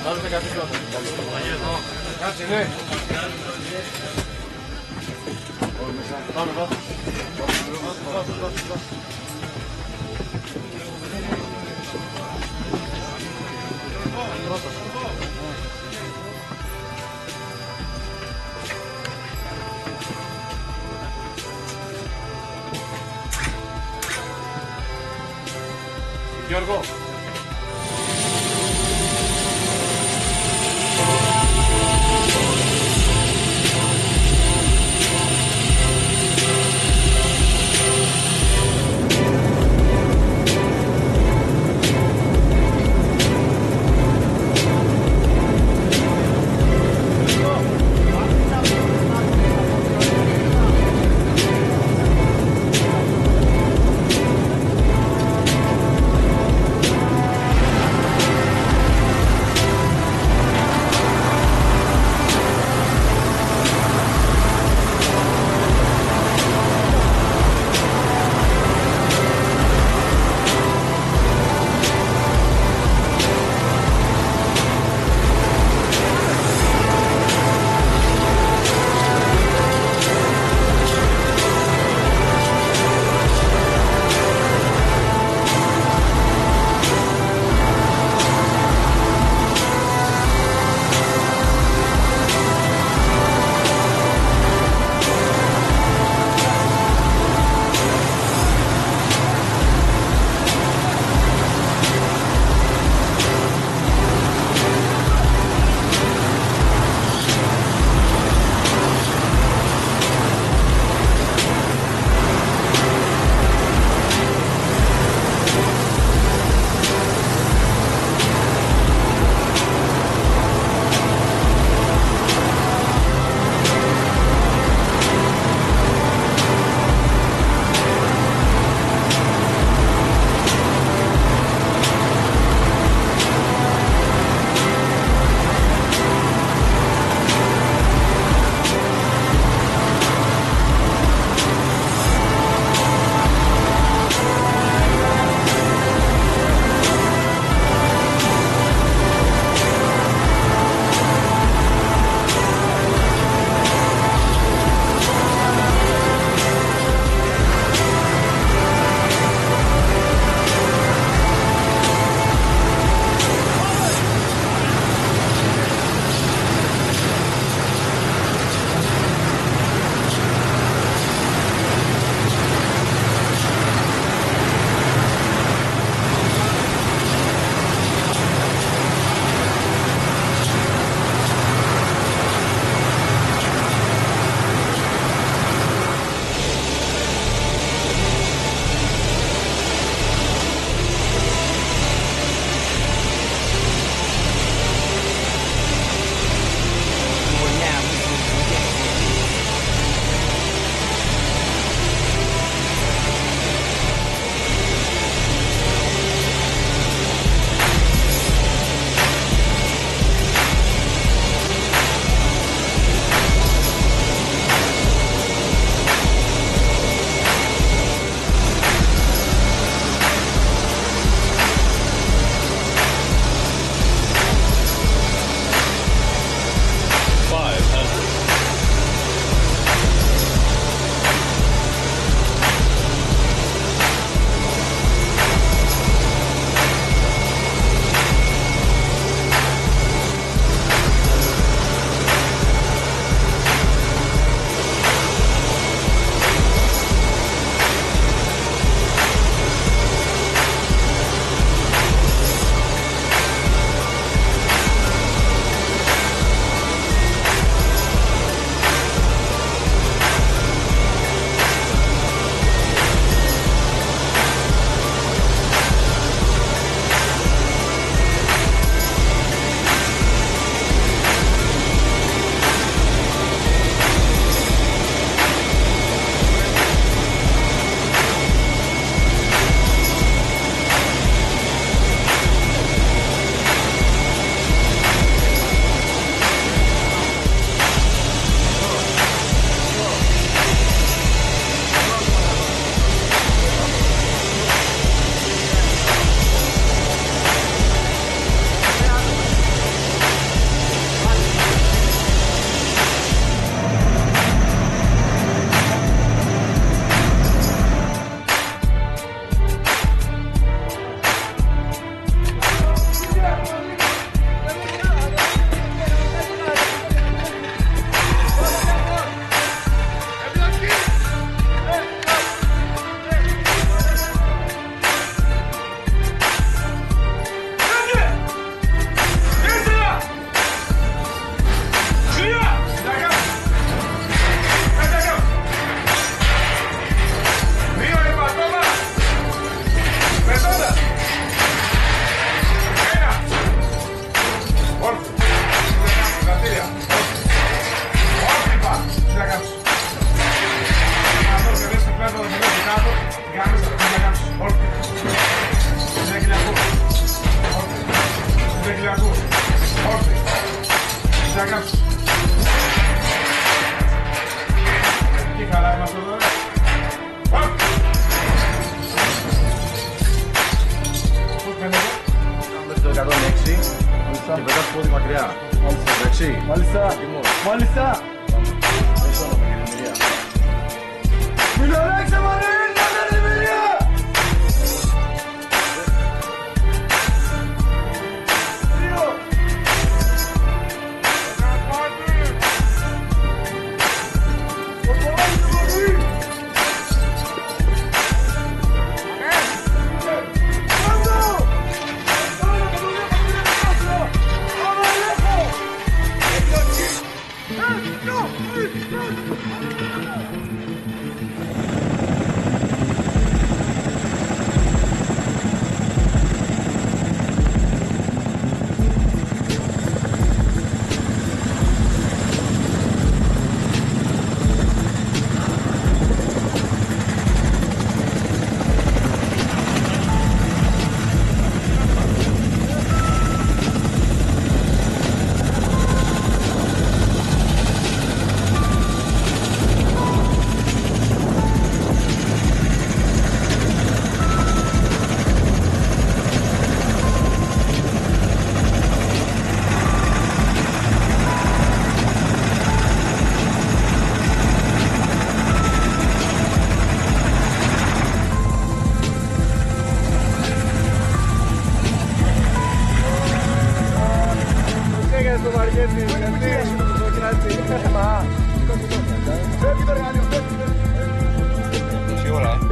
Βάλτε κάτι τώρα. Κάτσε, ναι. Πάμε, πάμε. Γιώργο. Όρθι. Ξαγράψου. Τι χαρά είμαστε εδώ. Πώς φαίνεται. Κάνουμε το 106 και πετάς πόδι μακριά. Εντάξει. Μάλιστα. Μάλιστα. Μιλωρέξε μωρέ, ήρθατε την εμπειρία! Δύο. Το κομμάτι του κομμάτι.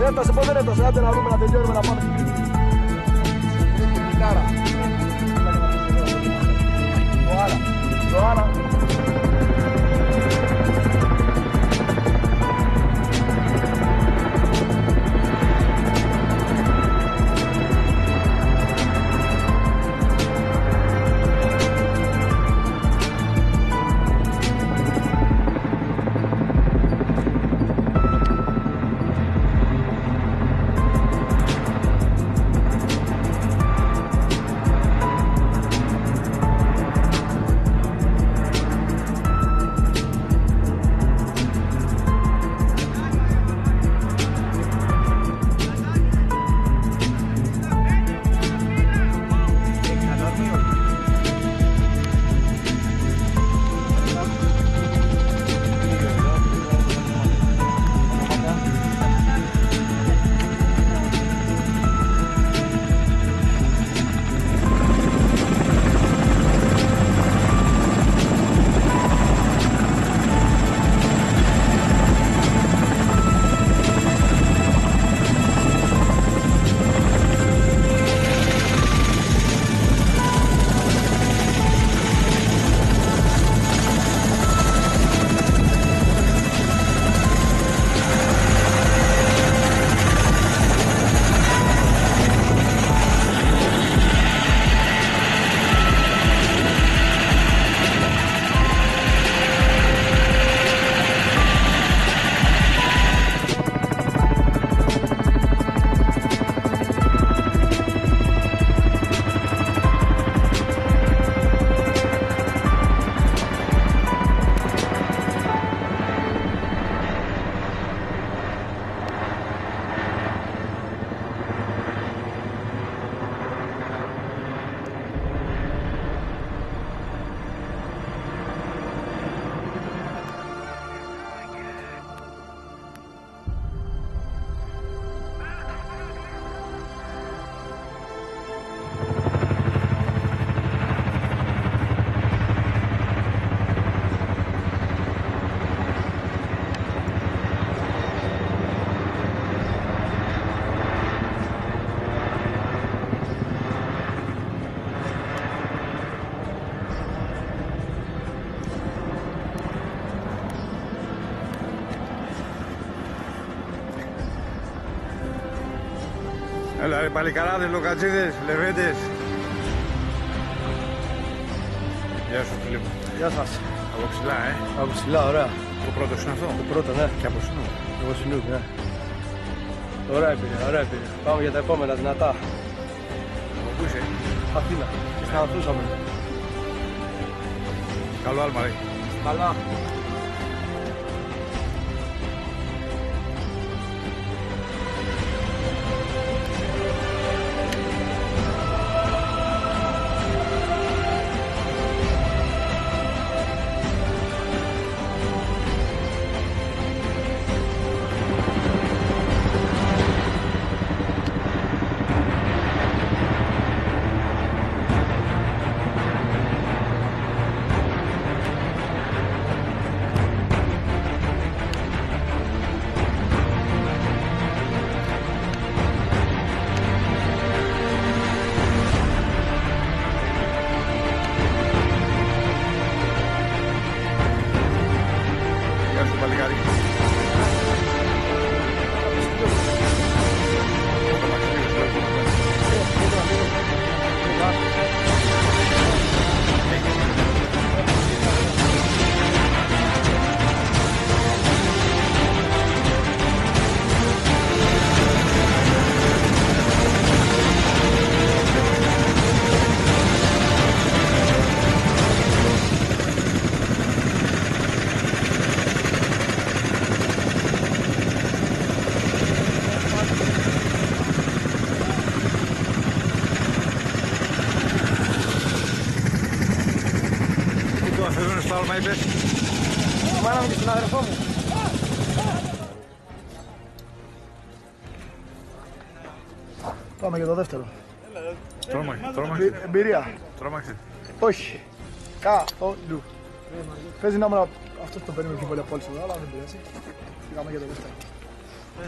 Έφτασε, πώς δεν έφτασε, άντε να δούμε να τελειώνουμε να πάμε. Το άλλα. Έλα ρε παλικαράδες, λοκατζίδες, λεβέντες. Γεια σου φίλε μου. Γεια σας. Από ψηλά, Από ψηλά, ωραία. Το πρώτο είναι αυτό. Το πρώτο, ναι. Και από Σινού. Εγώ Σινού, ναι. Ωραία εμπειρία, ωραία εμπειρία. Πάμε για τα επόμενα δυνατά. Από πού είσαι? Αθήνα. Και σταματούσαμε. Καλό άλμα, ρε. Καλά. Γεια σου, παλικάρι. Το Μαξιμίου, σου λέω. Τι το αφήνουν στο άλμα, είπες? Μάνα μου και στον αδερφό μου. Πάμε για το δεύτερο. Τρόμαξε. Εμπειρία. Τρόμαξε. Όχι. Καθόλου. Παίζει να ήμουν αυτός που παίρνει πιο πολύ από όλους εδώ, αλλά δεν πειράζει. Πήγαμε για το δεύτερο.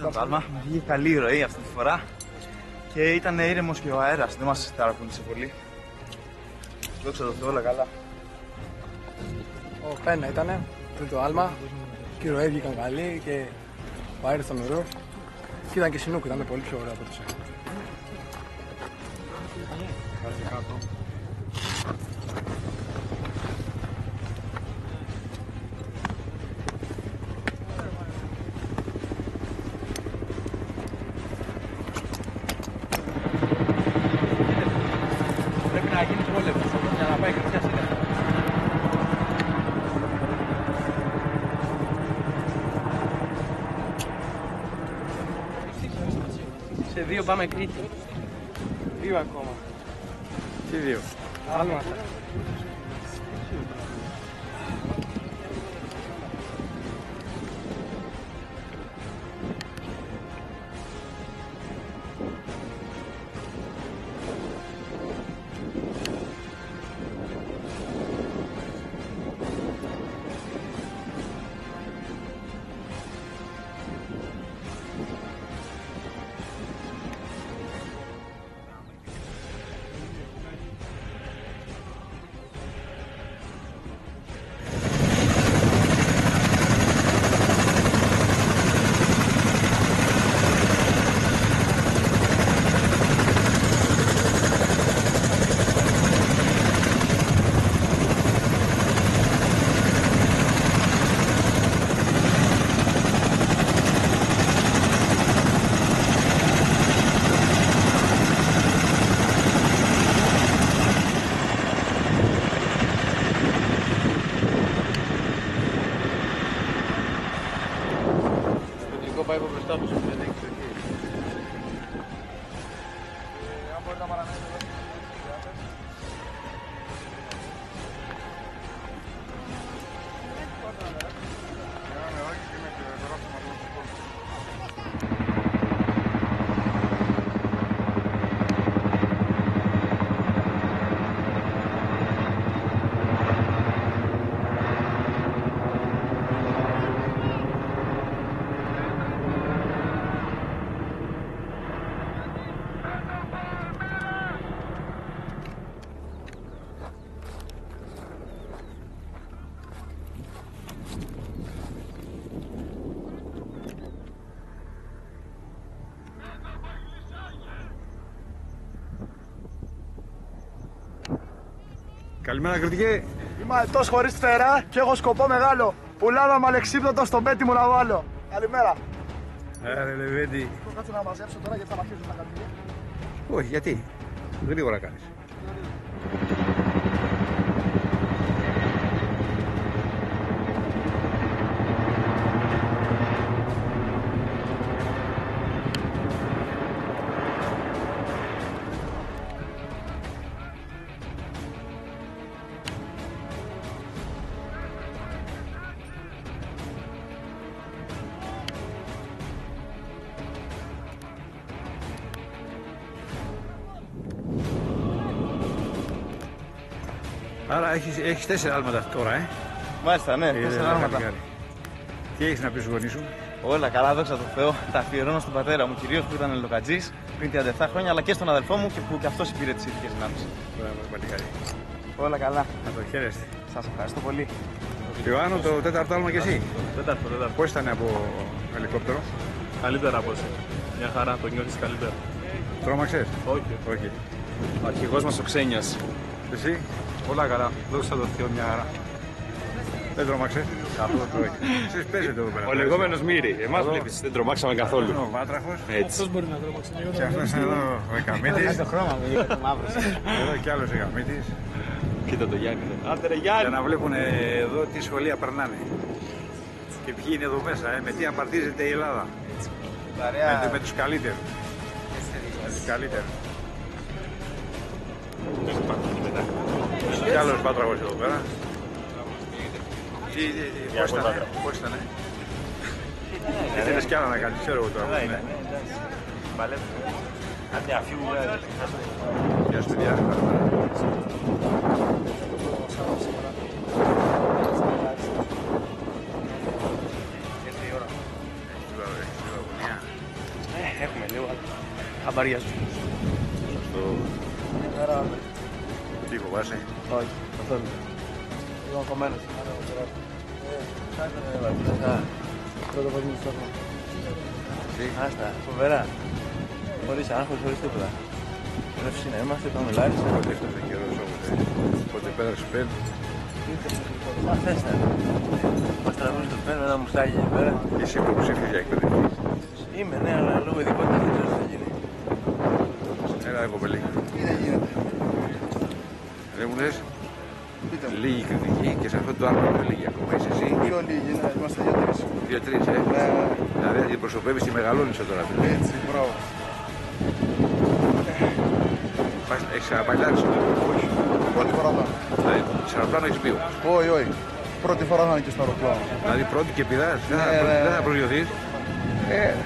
Το τάλμα. Βγήκε καλή η ροή αυτή τη φορά. Και ήταν ήρεμος και ο αέρας. Δεν μας ταρακούνησε πολύ. Δόξα τω Θεώ, όλα καλά. Ο Πένα ήτανε, τρίτο άλμα. Και οι ροές βγήκαν καλή και ο αέρας ήταν ωραίος. Και ήταν και συνούκ, ήταν πολύ πιο ωραίο από το σένα. Πρέπει να γίνει πόλεμος για να πάει χρυσιά σύννεφα. Σε 2 πάμε Κρήτη. 2 ακόμα. Τι δύο? Άλματα. Το πάει από μπροστά του, δεν έχει εκεί. Αν μπορεί να παραμένει εδώ. Καλημέρα, κριτική. Είμαι αετός χωρίς φτερά και έχω σκοπό μεγάλο. Πουλάω με αλεξίπτωτο στον πέτη μου να βάλω. Καλημέρα. Ρε Λεβέντη. Κάτσε να μαζέψω τώρα γιατί θα μ' αρχίσουν τα καρδιά. Όχι, γιατί? Γρήγορα κάνεις. Άρα έχεις 4 άλματα τώρα, Μάλιστα, ναι, 4 άλματα. παλικάρι. Τι έχεις να πεις στους γονείς σου? Όλα καλά, δόξα τω Θεώ. Τα αφιερώνω στον πατέρα μου, κυρίως που ήταν λοκατζής πριν 37 χρόνια, αλλά και στον αδελφό μου και που και αυτός υπήρε τις ειδικές δυνάμεις. Μπράβο, παλικάρι. Όλα καλά. Να το χαίρεστε. Σας ευχαριστώ πολύ. Ιωάννου, το 4ο άλμα και εσύ. Τέταρτο. Πώς ήταν από ελικόπτερο? Καλύτερα από εσύ. Μια χαρά, το νιώθεις καλύτερα. Τρόμαξες? Όχι. Όχι. Ο αρχηγός μας ο Ξένιας. Εσύ? Όλα καλά. Δόξα τω Θεώ, μια χαρά. Δεν τρόμαξες? Καθόλου όχι. Εσείς παίζετε εδώ πέρα. Ο λεγόμενος Μύρη. Εμάς Εδώ. βλέπεις, δεν τρομάξαμε καθόλου. Ο Βάτραχος. Έτσι. Μπορεί να τρόμαξε. Και αυτός είναι εδώ ο Εκαμίτης. Το χρώμα μου, γιατί το μαύρο. Εδώ κι άλλος Εκαμίτης. Κοίτα το Γιάννη. Άντε ρε Για Γιάννη. να βλέπουν εδώ τι σχολεία περνάνε. Και ποιοι είναι εδώ μέσα, με τι απαρτίζεται η Ελλάδα. Με τους καλύτερους. Με τους καλύτερους. Κι άλλος Βάτραχος εδώ πέρα. Πώς ήταν, Ήθελες κι άλλα να κάνεις, ξέρω εγώ τώρα. Άντε αφήγου. Γεια σου παιδιά. Έχουμε λίγο. Χαμπαριάζουμε. Τι φοβάσαι? Όχι, καθόλου. Είμαι κομμένος. Πρώτο παγκόσμιο στόχο. Άστα, φοβερά. Χωρίς άγχος, χωρίς τίποτα. Ρεύση να είμαστε, πάμε Λάρισα. Πότε έφτασε καιρός όμως, πότε πέρασε πέντε. Μα θες να. Μας τραβούν στο πέντε με ένα μουστάκι εκεί πέρα. Είσαι υποψήφιος για εκπαιδευτή. Είμαι, ναι, αλλά λόγω ειδικότητας δεν ξέρω τι θα γίνει. Έλα ρε κοπελί. Τι δεν γίνεται. Δεν μου λες, Πείτε μου. λίγη κριτική και σε αυτό το άλλο είναι λίγη ακόμα. Είσαι εσύ, Πιο λίγοι, ναι, είμαστε 2-3. 2-3, Ναι, Δηλαδή αντιπροσωπεύεις τη Μεγαλόνισσα τώρα. δηλαδή. έτσι, μπράβο. Έχεις ξαναπαλιάξει. Όχι. Πρώτη φορά θα είναι. Δηλαδή, σε αεροπλάνο έχεις μπει όμως. Όχι, όχι. Πρώτη φορά θα είναι και στο αεροπλάνο. Δηλαδή πρώτη και πηδάς, Ναι, ναι. δεν θα προσγειωθείς.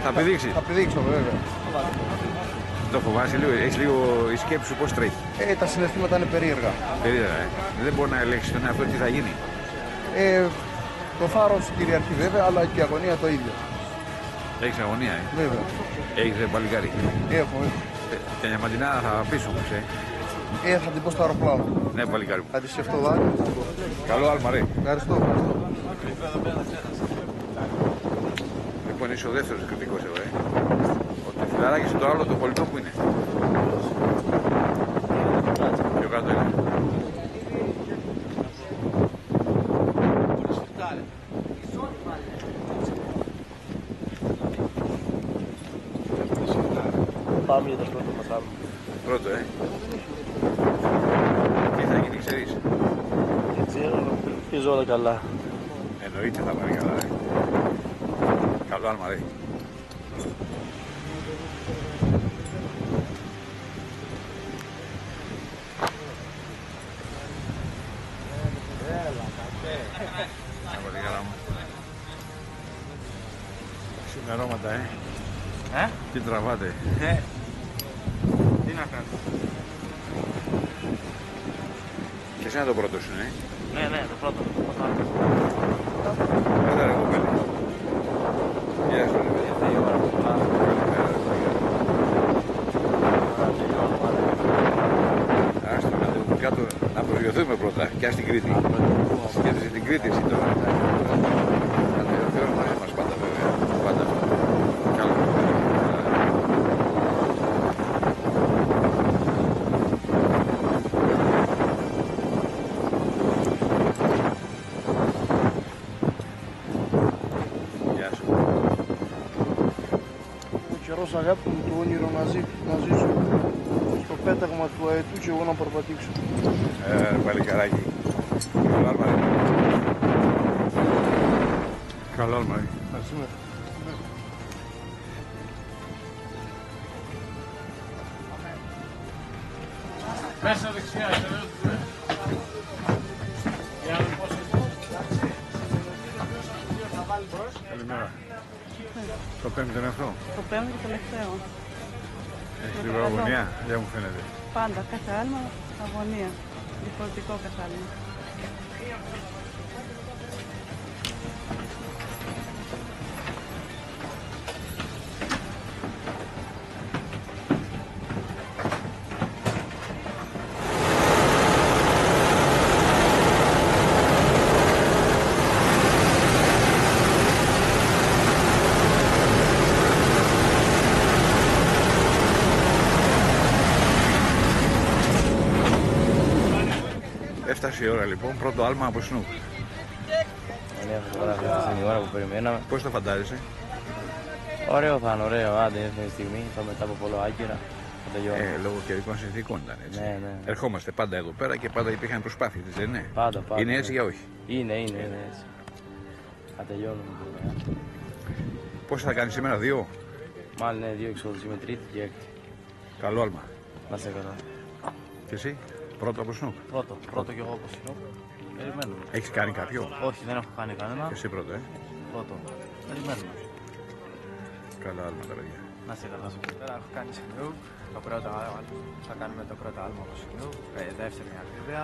Θα πηδήξεις. Θα πηδήξω, βέβαια. Το φοβάσαι λίγο, έχεις λίγο η σκέψη σου πώς τρέχει. Τα συναισθήματα είναι περίεργα. Περίεργα, Δεν μπορεί να ελέγξεις τον εαυτό τι θα γίνει. Το θάρρος κυριαρχεί βέβαια, αλλά και η αγωνία το ίδιο. Έχεις αγωνία, Βέβαια. Έχεις παλικάρι. Έχω. Και διαμαντινά θα πεις όμως, Θα την πω στο αεροπλάνο. Ναι, παλικάρι μου. Θα τη σκεφτώ δάκρυ. Καλό άλμα, ρε. Ευχαριστώ. Λοιπόν, είσαι ο δεύτερος κριτικός εδώ, Το φιλαράκι στο άλλο το πολιτό που είναι. Πιο κάτω είναι. Πάμε για το πρώτο μας άλμα. Πρώτο, Τι θα γίνει, ξέρεις. Δεν ξέρω, ελπίζω όλα καλά. Εννοείται θα πάνε καλά, Καλό άλμα, ρε. Ξημερώματα, Τι τραβάτε. Τι να κάνω. Και εσένα το πρώτο σου, Ναι, το πρώτο. Έλα ρε κοπέλη. Γεια σου, ρε παιδιά. Καλημέρα, ρε παιδιά. Άστο να δούμε κάτω, να προσγειωθούμε πρώτα και ας την Κρήτη. Σκέφτεσαι την Κρήτη εσύ τώρα. Ο Θεός μαζί μας πάντα βέβαια. Πάντα. Καλό. Γεια σου. Ο καιρός αγάπη μου, το όνειρο μαζί σου. Στο πέταγμα του αετού και εγώ να περπατήξω. Παλικαράκι. Καλό άλμα, ρε. Καλό άλμα, ρε. Ευχαριστούμε. Μέσα δεξιά, Καλημέρα. Το πέμπτο είναι αυτό. Το πέμπτο και τελευταίο. Έχει λίγο αγωνία, δεν μου φαίνεται. Πάντα, κάθε άλμα, αγωνία. Διαφορετικό καθάλι. Έφτασε η ώρα λοιπόν, πρώτο άλμα από Snoop. Ωραία φωτογραφία, αυτή είναι η ώρα που περιμέναμε. Πώς το φαντάζεσαι? Ωραίο θα είναι, ωραίο. Άντε, ήρθε η στιγμή. Θα μετά από πολλό άκυρα. Θα τελειώνουμε. Λόγω καιρικών συνθήκων ήταν έτσι. Ναι. Ερχόμαστε πάντα εδώ πέρα και πάντα υπήρχαν προσπάθειες, δεν είναι? Πάντα. Είναι έτσι για όχι? Είναι έτσι. Θα τελειώνουμε τώρα. Πώς θα κάνεις σήμερα, 2? Μάλλον είναι 2 εξόδους. Είμαι τρίτη και έκτη. Καλό άλμα. Να σε καλά. Και εσύ, πρώτο από Snoop? Πρώτο κι εγώ από Snoop. Περιμένουμε. Έχεις κάνει κάποιο? Όχι, δεν έχω κάνει κανένα. Και εσύ πρώτο, Πρώτο. Περιμένουμε. Καλά άλμα τα παιδιά. Να σε καλά. Τώρα έχω κάνει Snoop. Το πρώτο άλμα. Θα κάνουμε το πρώτο άλμα από Snoop. Δεύτερη ακρίβεια.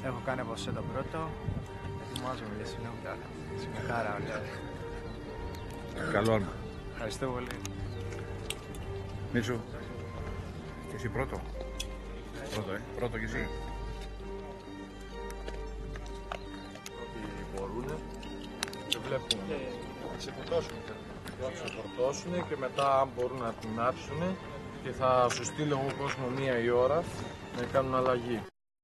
Έχω κάνει από εσένα το πρώτο. Ετοιμάζομαι για Snoop τώρα. Με χαρά όλα. Καλό άλμα. Ευχαριστώ πολύ. Μίτσο, και εσύ πρώτο? Πρώτο κι εσύ. Ότι μπορούν και βλέπουν να ξεφορτώσουν. Θα ξεφορτώσουν και μετά αν μπορούν να την άψουν και θα σου στείλω εγώ κόσμο 1 η ώρα να κάνουν αλλαγή.